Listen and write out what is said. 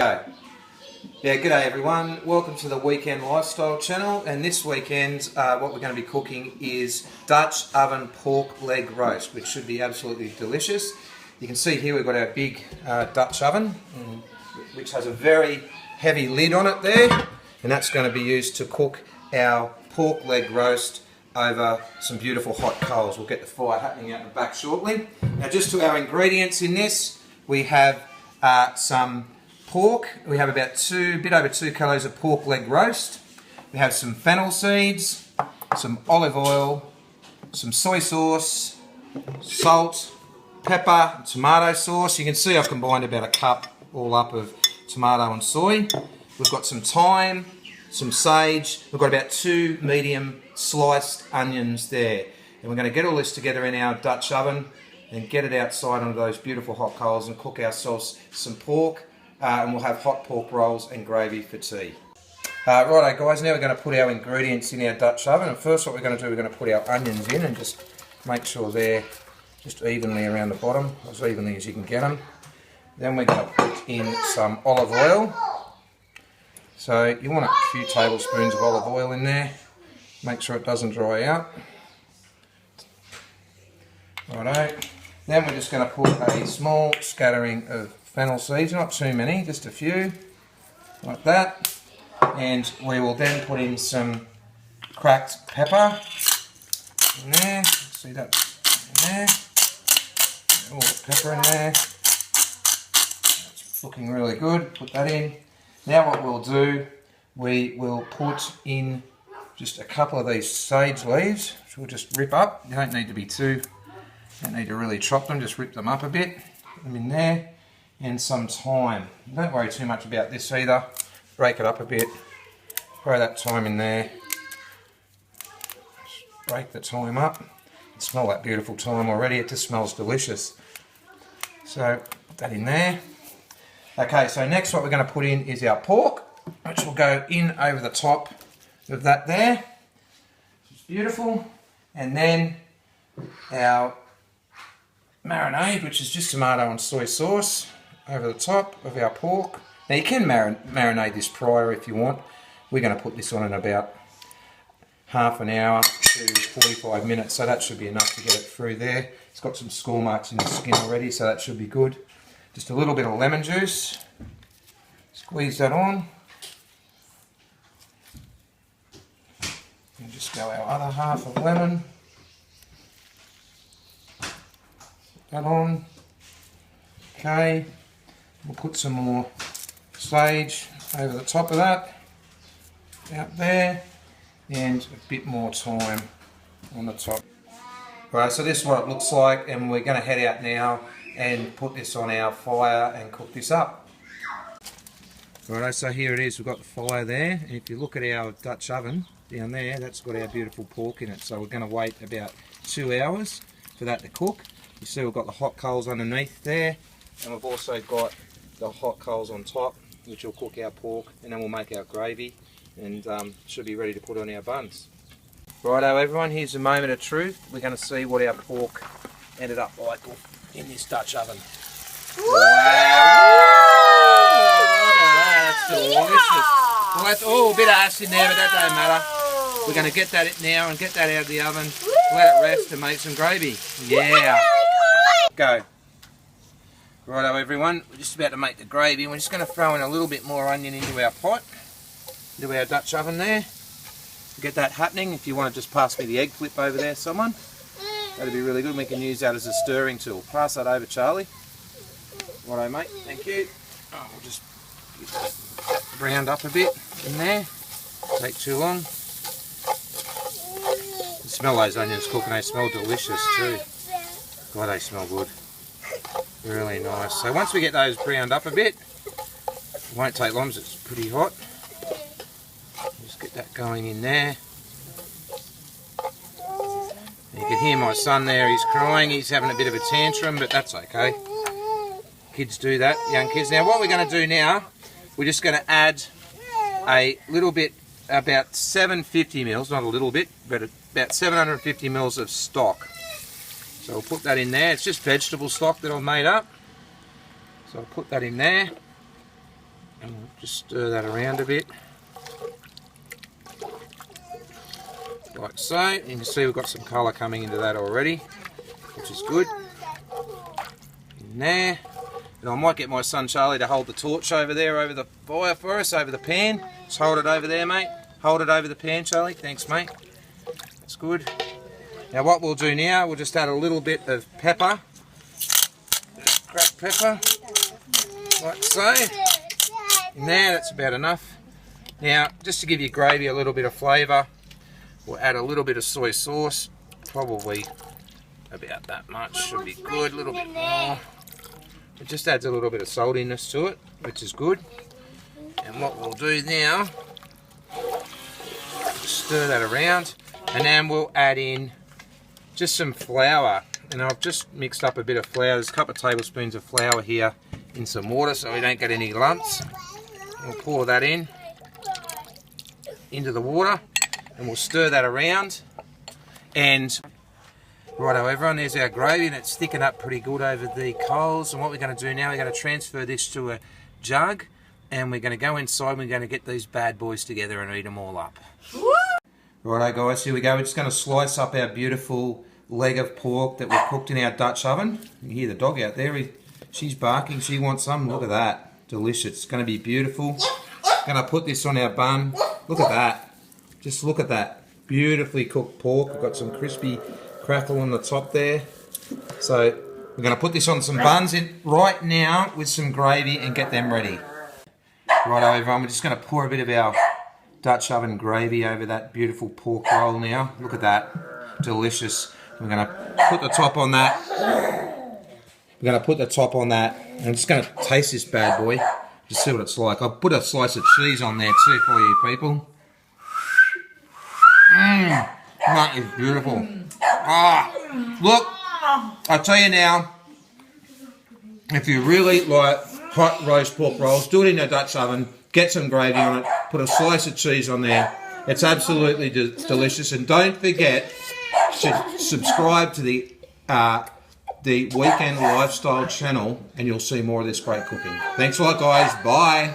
Go. Yeah, g'day everyone. Welcome to the Weekend Lifestyle channel, and this weekend what we're going to be cooking is Dutch oven pork leg roast, which should be absolutely delicious. You can see here we've got our big Dutch oven, which has a very heavy lid on it there, and that's going to be used to cook our pork leg roast over some beautiful hot coals. We'll get the fire happening out the back shortly. Now, just to our ingredients in this, we have some pork. We have about a bit over 2 kilos of pork leg roast. We have some fennel seeds, some olive oil, some soy sauce, salt, pepper, and tomato sauce. You can see I've combined about a cup all up of tomato and soy. We've got some thyme, some sage. We've got about 2 medium sliced onions there. And we're going to get all this together in our Dutch oven and get it outside onto those beautiful hot coals and cook ourselves some pork. And we'll have hot pork rolls and gravy for tea. Righto guys, now we're going to put our ingredients in our Dutch oven. And first what we're going to do, we're going to put our onions in and just make sure they're just evenly around the bottom, as evenly as you can get them. Then we're going to put in some olive oil. So you want a few tablespoons of olive oil in there. Make sure it doesn't dry out. Righto. Then we're just going to put a small scattering of fennel seeds, not too many, just a few, like that. And we will then put in some cracked pepper in there. See that in there? All the pepper in there. That's looking really good. Put that in. Now what we'll do, we will put in just a couple of these sage leaves, which we'll just rip up. You don't need to be don't need to really chop them, just rip them up a bit. Put them in there. And some thyme. Don't worry too much about this either. Break it up a bit. Throw that thyme in there. Just break the thyme up. You can smell that beautiful thyme already. It just smells delicious. So put that in there. Okay, so next what we're going to put in is our pork, which will go in over the top of that there. It's beautiful. And then our marinade, which is just tomato and soy sauce, over the top of our pork. Now you can marinate this prior if you want. We're going to put this on in about half an hour to 45 minutes, so that should be enough to get it through there. It's got some score marks in the skin already, so that should be good. Just a little bit of lemon juice. Squeeze that on. And just go our other half of lemon. Put that on. Okay. We'll put some more sage over the top of that, out there, and a bit more thyme on the top. Right, so this is what it looks like, and we're going to head out now and put this on our fire and cook this up. Right, so here it is, we've got the fire there, and if you look at our Dutch oven down there, that's got our beautiful pork in it. So we're going to wait about 2 hours for that to cook. You see we've got the hot coals underneath there, and we've also got the hot coals on top, which will cook our pork, and then we'll make our gravy and should be ready to put on our buns. Righto everyone, here's the moment of truth. We're going to see what our pork ended up like in this Dutch oven. Wow! That's delicious. Well, that's a bit of ash in there, but that don't matter. We're going to get that now and get that out of the oven, let it rest and make some gravy. Yeah! Go! Righto everyone, we're just about to make the gravy, and we're just going to throw in a little bit more onion into our pot, into our Dutch oven there. Get that happening. If you want to just pass me the egg flip over there, someone, that'd be really good. We can use that as a stirring tool. Pass that over, Charlie. Righto mate, thank you. Oh, we'll just get that browned up a bit in there. Take too long. You smell those onions cooking, they smell delicious too. God, they smell good. Really nice. So once we get those browned up a bit, it won't take long because it's pretty hot. Just get that going in there. You can hear my son there, he's crying, he's having a bit of a tantrum, but that's okay. Kids do that, young kids. Now what we're going to do now, we're just going to add a little bit, about 750 mils, not a little bit, but about 750 mils of stock. So we'll put that in there. It's just vegetable stock that I've made up. So I'll put that in there. And we'll just stir that around a bit. Like so. You can see we've got some colour coming into that already, which is good. In there. And I might get my son Charlie to hold the torch over there, over the fire for us, over the pan. Just hold it over there, mate. Hold it over the pan, Charlie. Thanks, mate. That's good. Now what we'll do now, we'll just add a little bit of pepper. Cracked pepper. Like so. In there, that's about enough. Now, just to give your gravy a little bit of flavour, we'll add a little bit of soy sauce. Probably about that much. Should be good. A little bit more. It just adds a little bit of saltiness to it, which is good. And what we'll do now, stir that around, and then we'll add in just some flour. And I've just mixed up a bit of flour. There's a couple of tablespoons of flour here in some water so we don't get any lumps. We'll pour that in into the water and we'll stir that around. And righto everyone, there's our gravy and it's thickened up pretty good over the coals. And what we're going to do now, we're going to transfer this to a jug and we're going to go inside and we're going to get these bad boys together and eat them all up. Righto guys, here we go. We're just going to slice up our beautiful leg of pork that we've cooked in our Dutch oven. You hear the dog out there, she's barking, she wants some. Look at that, delicious. It's going to be beautiful. Going to put this on our bun. Look at that, just look at that. Beautifully cooked pork. We've got some crispy crackle on the top there. So we're going to put this on some buns in right now with some gravy and get them ready. Righto everyone, we're just going to pour a bit of our Dutch oven gravy over that beautiful pork roll now. Look at that, delicious. We're going to put the top on that. We're going to put the top on that. And I'm just going to taste this bad boy. Just see what it's like. I'll put a slice of cheese on there too for you people. That is beautiful. Look, I tell you now, if you really like hot roast pork rolls, do it in a Dutch oven, get some gravy on it, put a slice of cheese on there. It's absolutely delicious. And don't forget to subscribe to the Weekend Lifestyle channel and you'll see more of this great cooking. Thanks a lot guys, bye.